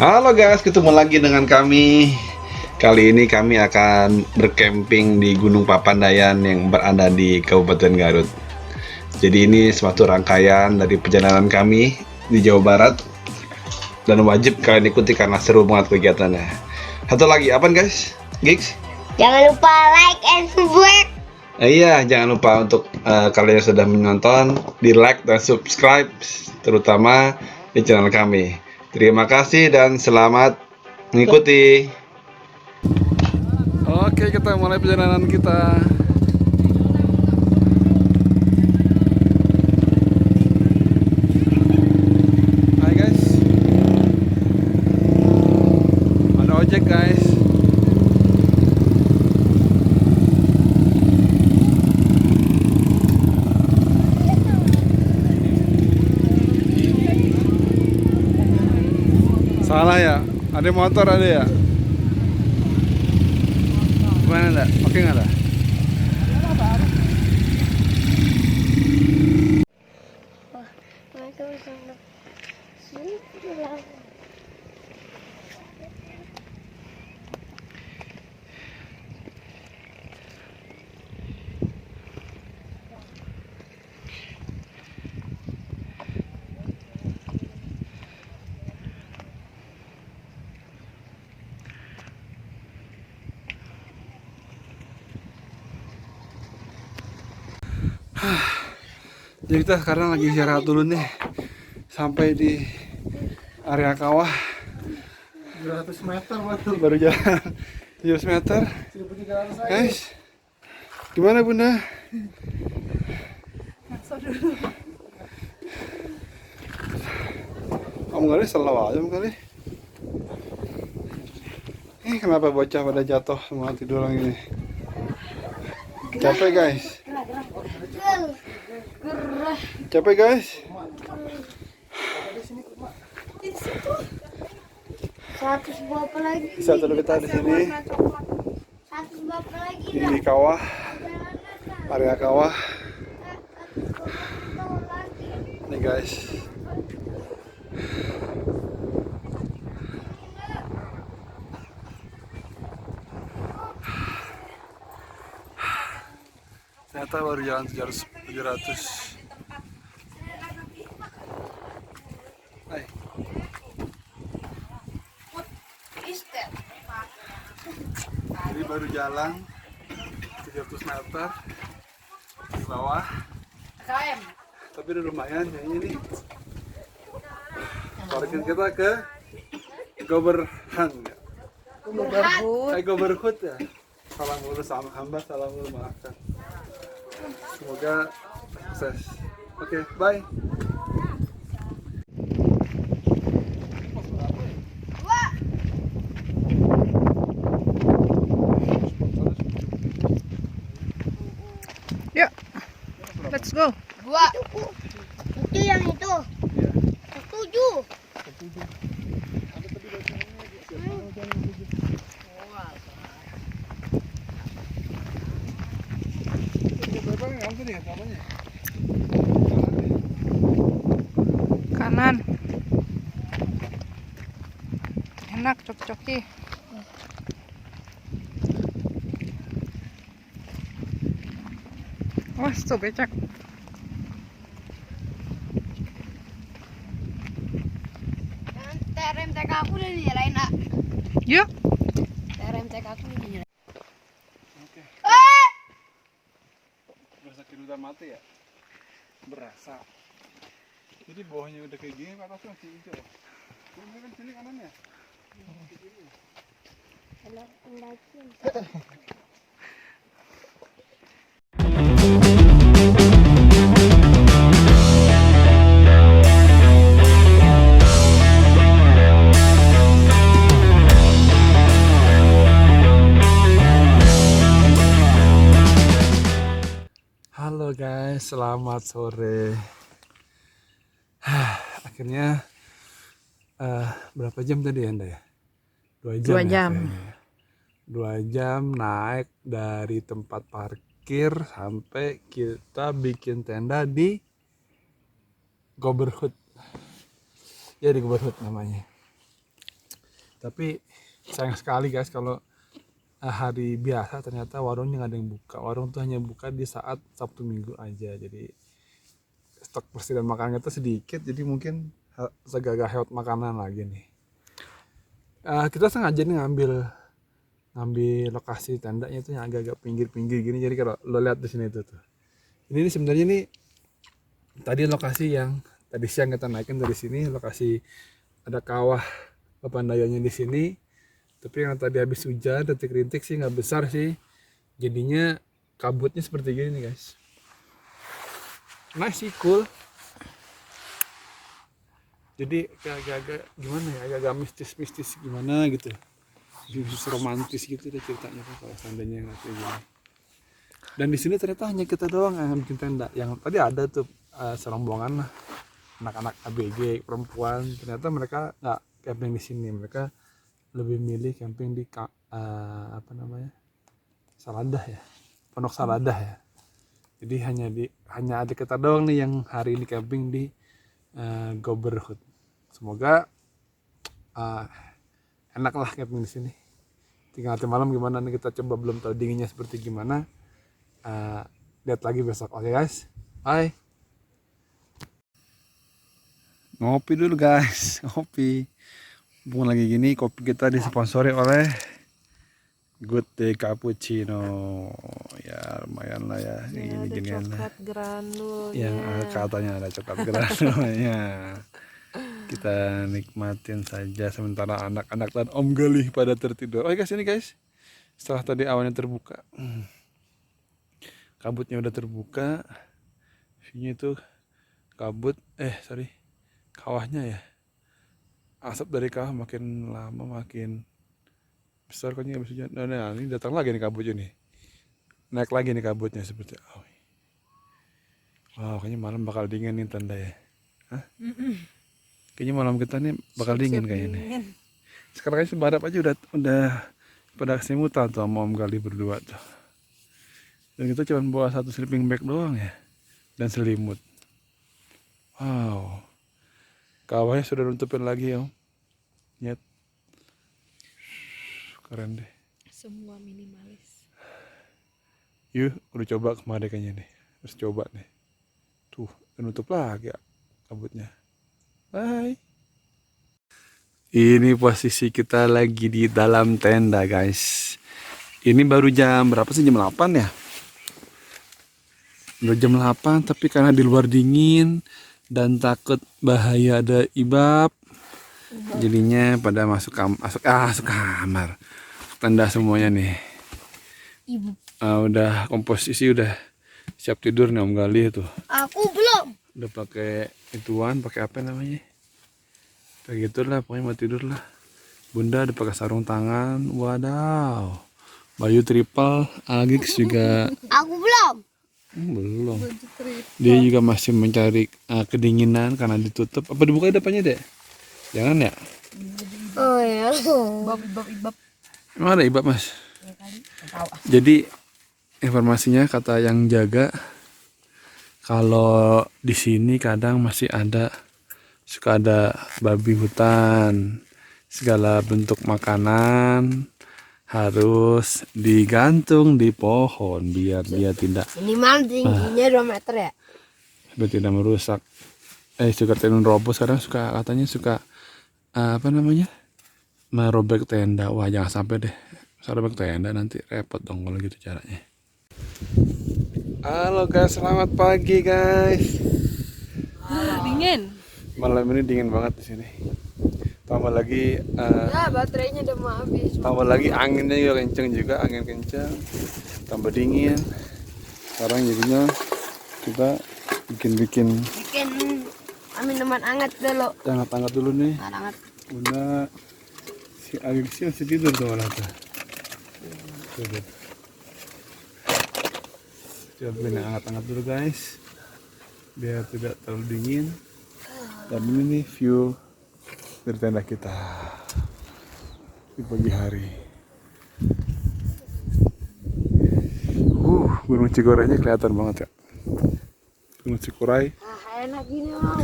Halo guys, ketemu lagi dengan kami. Kali ini kami akan bercamping di Gunung Papandayan yang berada di Kabupaten Garut. Jadi ini suatu rangkaian dari perjalanan kami di Jawa Barat dan wajib kalian ikuti karena seru banget kegiatannya. Satu lagi, apa guys? Gigs? Jangan lupa like and subscribe. Iya, jangan lupa untuk kalian yang sudah menonton, di like dan subscribe, terutama di channel kami. Terima kasih dan selamat mengikuti. Oke, kita mulai perjalanan kita. Hai guys, ada ojek guys. Salah ya? Ada motor ada ya? Gimana enggak? Oke enggak ada? Jadi kita sekarang lagi istirahat dulu nih. Sampai di area kawah 200 meter baru jalan 700 meter. 1300 Guys, gimana bunda? Kamu kali selalu aja kali. Kenapa bocah pada jatuh semua tidur orang ini? Capek guys. Capek guys. 100 berapa lagi? Satu kita di sini 100 berapa lagi? di kawah, area kawah. Nih guys. Ternyata baru jalan 700. Hai. Jadi baru jalan 700 meter di bawah. Tapi udah lumayan ya ini. Parkir kita ke Goberhan ya. Goberhut ya. Salam ulus sama hamba, salam ulus maafkan. Semoga sukses. Oke, bye. Yuk, let's go. Dua. Itu yang itu. Setuju. Kanan. Enak cok-coki. Wah, tuh becak. TRMTK aku udah dinyalain, Nak. Yuk. TRMTK aku udah dinyalain. Oke. Eh! Berasa udah mati ya? Berasa. Jadi bawahnya udah kayak gini, atasnya masih hijau. Ini kan sini kanannya. Halo guys, selamat sore. Akhirnya berapa jam tadi Anda ya? 2 jam. 2 jam. Ya, 2 jam naik dari tempat parkir sampai kita bikin tenda di Goberhut. Ya di Goberhut namanya. Tapi sayang sekali guys kalau hari biasa ternyata warungnya nggak ada yang buka. Warung tuh hanya buka di saat Sabtu Minggu aja. Jadi stok persediaan makanannya tuh sedikit. Jadi mungkin segagah hemat makanan lagi nih. Kita sengaja nih ngambil lokasi tendanya itu yang agak-agak pinggir-pinggir gini. Jadi kalau lo lihat di sini tuh. Ini sebenarnya nih tadi lokasi yang tadi siang kita naikin dari sini, lokasi ada kawah Papandayannya di sini. Tapi yang tadi habis hujan, rintik-rintik sih nggak besar sih. Jadinya kabutnya seperti gini nih guys. Nice sih, cool. Jadi agak-agak gimana ya, agak-agak mistis-mistis gimana gitu. Justru romantis gitu deh ceritanya kalau seandainya nggak kayak gini. Dan di sini ternyata hanya kita doang yang bikin tenda. Yang tadi ada tuh serombongan lah, anak-anak ABG perempuan. Ternyata mereka nggak camping di sini, mereka lebih milih camping di Saladah ya, Pondok Saladah ya. Jadi hanya ada kita doang nih yang hari ini camping di Goberhut. Semoga enak lah camping di sini. Tinggal nanti malam gimana nih kita coba, belum tahu dinginnya seperti gimana. Lihat lagi besok. Oke guys, bye. Ngopi dulu guys, ngopi. Mumpung lagi gini, kopi kita disponsori oleh Good Day Cappuccino. Ya lumayan lah ya, Ada gini-ginian lah. coklat granul. Yang katanya ada coklat granulnya. Kita nikmatin saja sementara anak-anak dan Om Galih pada tertidur. Oh guys, ini guys, setelah tadi awannya terbuka, kabutnya udah terbuka, view-nya itu kabut, kawahnya ya, asap dari kawah makin lama makin besar, kayaknya habis hujan. Nah, ini datang lagi nih kabutnya nih, naik lagi nih kabutnya seperti, wow, kayaknya malam bakal dingin nih tanda ya. Hah? Kayaknya malam kita nih bakal dingin kayaknya nih. Sekarang aja Barap aja udah pada kesimutan tuh sama Om Gali berdua tuh. Dan kita cuma bawa satu sleeping bag doang ya, dan selimut. Wow, kawahnya sudah nutupin lagi ya Om. Lihat, keren deh. Semua minimalis. Yuk, udah coba kemarin kayaknya nih, harus coba nih. Tuh, nutup lagi ya kabutnya. Bye. Ini posisi kita lagi di dalam tenda guys. Ini baru jam berapa sih? Jam 8 ya? Baru jam 8, tapi karena di luar dingin dan takut bahaya ada ibab, jadinya pada masuk kamar. Tenda semuanya nih. Ibu. Udah komposisi, udah siap tidur nih Om Gali tuh. Aku belum. Udah pakai ituan, pakai apa namanya? Kayak gitulah, pokoknya mau tidur lah. Bunda udah pakai sarung tangan. Wadaw. Bayu triple, Agix juga Aku belum. belum. Dia juga masih mencari kedinginan karena ditutup. Apa dibuka depannya, Dek? Jangan ya? Oh ya. Ibab. Emang ada ibab, Mas? Jadi informasinya kata yang jaga, kalau di sini kadang masih suka ada babi hutan, segala bentuk makanan harus digantung di pohon biar dia tidak Minimal tingginya 2 meter ya. biar tidak merusak. Suka tenun roboh sekarang katanya suka merobek tenda. Wah, jangan sampai deh robek tenda, nanti repot dong kalau gitu caranya. Halo guys, selamat pagi guys. Dingin. Malam ini dingin banget di sini. Tambah lagi Ya, baterainya udah mau habis. tambah lagi anginnya juga kenceng juga, angin kenceng. Tambah dingin. Sekarang jadinya kita bikin minuman hangat dulu. hangat-hangat dulu nih. Hangat. Bunda si Agik masih tidur tuh malah tuh. Tuh. Coba bikin yang hangat-hangat dulu guys, biar tidak terlalu dingin. Dan ini nih view dari tenda kita di pagi hari. Gunung Cigorainya kelihatan banget ya. Gunung Cikuray, Enak gini mau.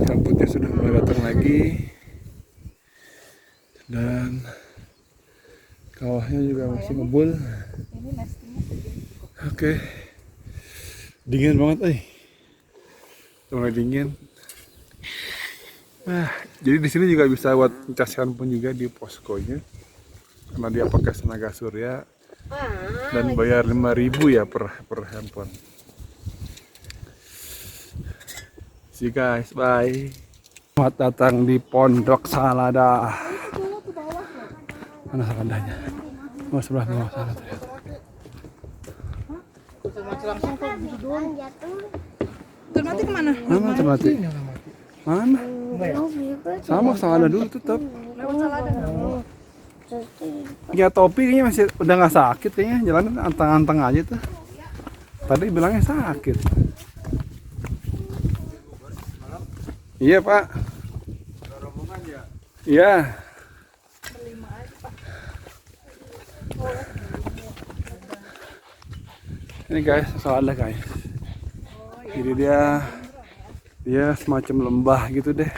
kabutnya sudah mulai datang lagi. Dan kawahnya juga masih ngebul. Oke. Dingin banget, mulai dingin. Nah, jadi di sini juga bisa buat ngecas handphone juga di poskonya. Karena dia pakai tenaga surya dan bayar 5.000 ya per handphone. See you guys, bye. Selamat datang di Pondok Salada. Mana saladanya? Oh, sebelah bawah sana ternyata. Ternate kemana? Mana Ternate? Mana? Sama salada dulu tetap. Lewat Salada. Ya topi kayaknya masih udah nggak sakit kayaknya, jalan anteng-anteng aja tuh. Tadi bilangnya sakit. Iya Pak. Iya. Ini guys, salada guys. Jadi dia semacam lembah gitu deh.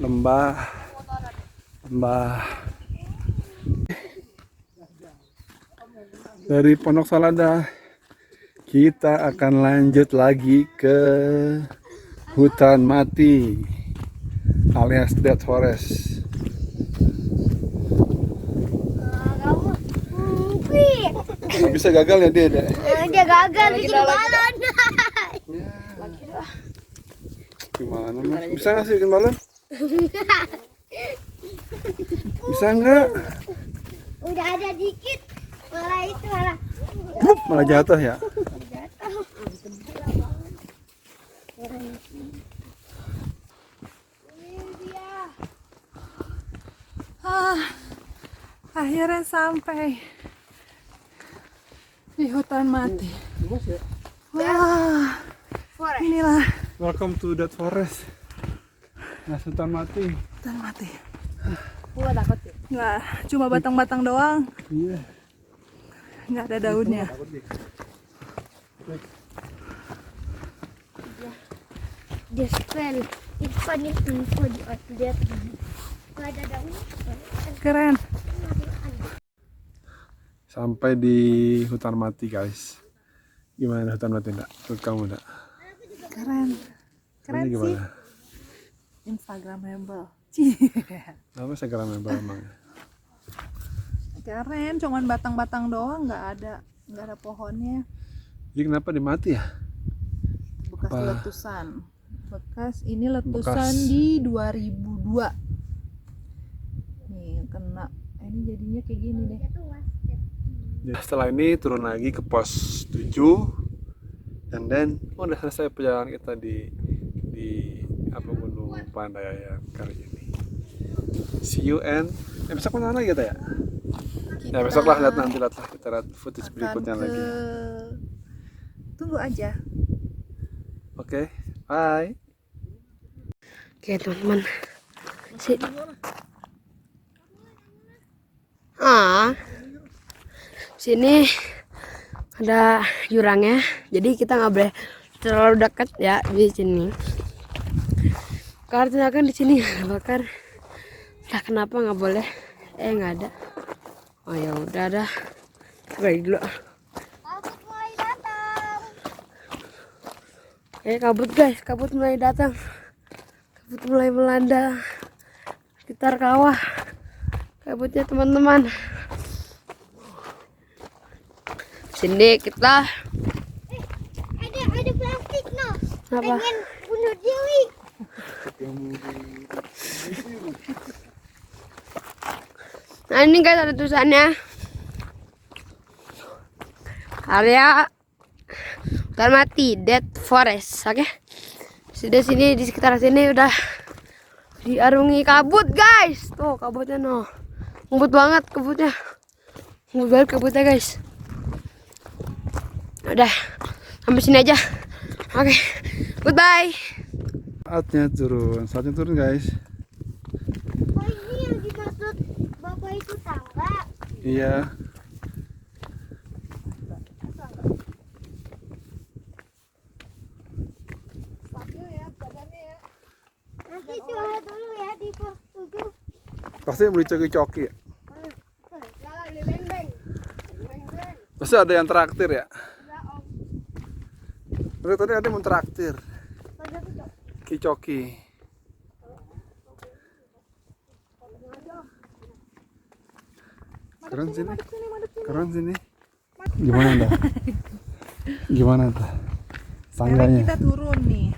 Lembah. Dari Pondok Salada kita akan lanjut lagi ke hutan mati alias Dead Forest. Bisa gagal ya dia deh. Dia gagal bikin balon. Gimana mas? Bisa nggak sih bikin balon? Bisa nggak? Udah ada dikit. Malah Malah jatuh ya. Akhirnya sampai di hutan mati. Wah, inilah Welcome to Dead Forest. Nah, hutan mati. hutan mati. Gua takut. Nggak, cuma batang-batang doang. Iya. Nggak ada daunnya. Dia spell. It's info di update. Gak ada daun. Keren. Sampai di hutan mati guys. Gimana hutan mati enggak? Menurut kamu enggak? Keren. Keren Ini sih. gimana? Instagramable. Apa Instagram emang? Keren, cuman batang-batang doang, nggak ada pohonnya. Jadi kenapa dimati ya? Bekas Apa? letusan. Ini letusan Bekas. di 2002. Nih kena. Ini jadinya kayak gini deh. Jadi setelah ini turun lagi ke pos 7 and then udah selesai perjalanan kita di Gunung Pandayan kali ini. See you and besok mana lagi kita ya? Ya besok lah, nanti lihat kita lihat footage berikutnya lagi. Tunggu aja. Oke, bye. Oke teman-teman. Sini ada jurangnya, jadi kita nggak boleh terlalu dekat ya di sini. Karena kan di sini bakar, entah kenapa nggak boleh. Nggak ada. Oh ya udah dah, balik dulu. Kabut guys, kabut mulai datang, kabut mulai melanda sekitar kawah. Kabutnya teman-teman. Sini kita. Ada plastik no. Apa? Pengen bunuh diri. Nah ini guys ada tulisannya. Area hutan mati Dead Forest, oke? Sudah sini di sekitar sini udah diarungi kabut guys. Tuh kabutnya no. Ngebut banget kabutnya. Ngebut banget kabutnya guys. Udah sampai sini aja. Oke, goodbye. Saatnya turun guys. Oh ini yang dimaksud bapak itu tangga. Iya. Nanti coba dulu ya di pos 7. Pasti beli coki-coki ya. Pasti ada yang traktir ya. Tadi ada yang mau traktir. Coki-coki. Keren sini. Keren sini. Gimana dah? Gimana dah? Sekarang Tangganya. kita turun nih.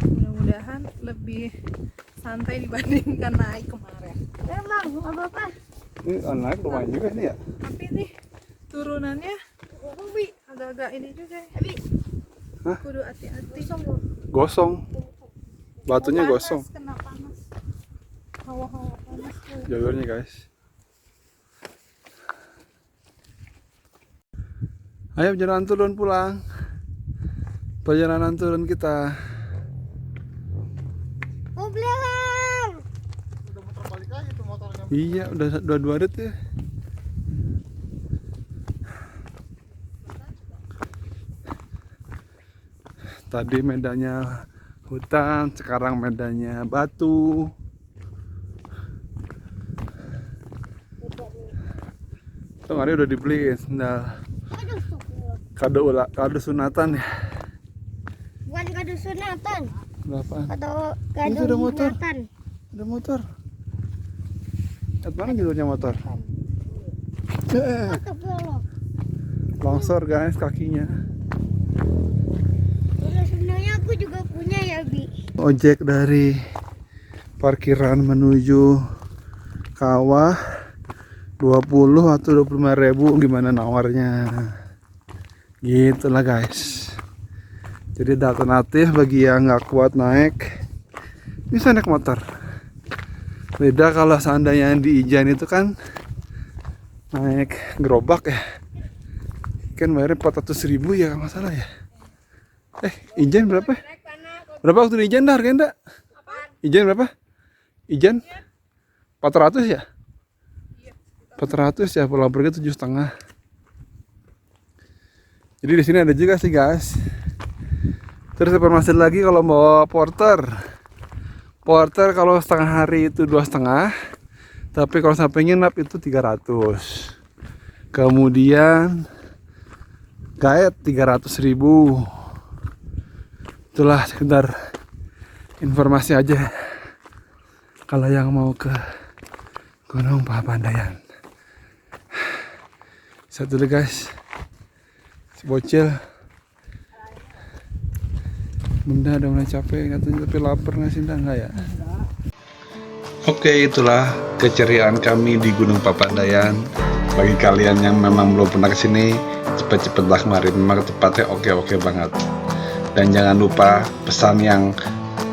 Mudah-mudahan lebih santai dibandingkan naik kemarin. Emang, nggak apa-apa. Ini naik lumayan juga nih ya. Tapi nih turunannya agak-agak ini juga. Hah? Kudu hati-hati. Gosong. Batunya Panas, gosong. kena panas. Hawa-hawa panas. Jalurnya guys. Ayo perjalanan turun pulang. Perjalanan turun kita. Mau belakang. Iya, udah dua rit ya. Tadi medannya hutan, sekarang medannya batu. Tuh hari udah dibeliin sendal. Kado sunatan ya. Bukan kado sunatan. Berapa? Atau Itu kado ada motor. sunatan. Ada motor. Lihat mana jalurnya motor? Belok. Longsor guys kakinya. Sebenarnya aku juga punya ya, Bi. Ojek dari parkiran menuju kawah 20 atau 25.000 gimana nawarnya. Gitulah guys. Jadi ada alternatif bagi yang nggak kuat naik, bisa naik motor. Beda kalau seandainya di Ijen itu kan naik gerobak ya, kan bayarnya 400.000 ya kalau nggak salah ya. Ijen berapa? Berapa waktu di Ijen dah harganya enggak? Ijen berapa? Ijen 400 ya? 400 ya, pulang pergi 7,5. Jadi di sini ada juga sih guys. Terus informasi lagi kalau mau porter. Porter kalau setengah hari itu 2,5. Tapi kalau sampai nginap itu 300. Kemudian guide 300.000. Itulah sekedar informasi aja kalau yang mau ke Gunung Papandayan. Satu dulu guys, si bocil bunda udah mulai capek katanya, tapi lapar nggak sih? Enggak ya? Oke, itulah keceriaan kami di Gunung Papandayan. Bagi kalian yang memang belum pernah kesini, cepet-cepetlah kemarin. Memang tempatnya oke banget. Dan jangan lupa pesan yang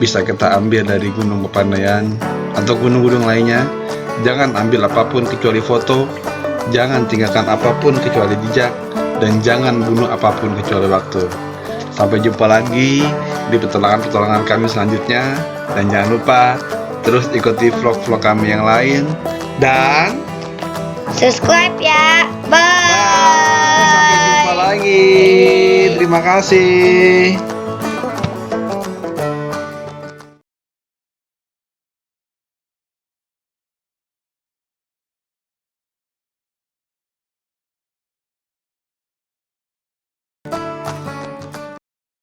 bisa kita ambil dari Gunung Papandayan atau gunung-gunung lainnya. Jangan ambil apapun kecuali foto, jangan tinggalkan apapun kecuali jejak, dan jangan bunuh apapun kecuali waktu. Sampai jumpa lagi di petualangan-petualangan kami selanjutnya. Dan jangan lupa terus ikuti vlog-vlog kami yang lain. Dan Subscribe ya. Bye. sampai jumpa lagi. Terima kasih.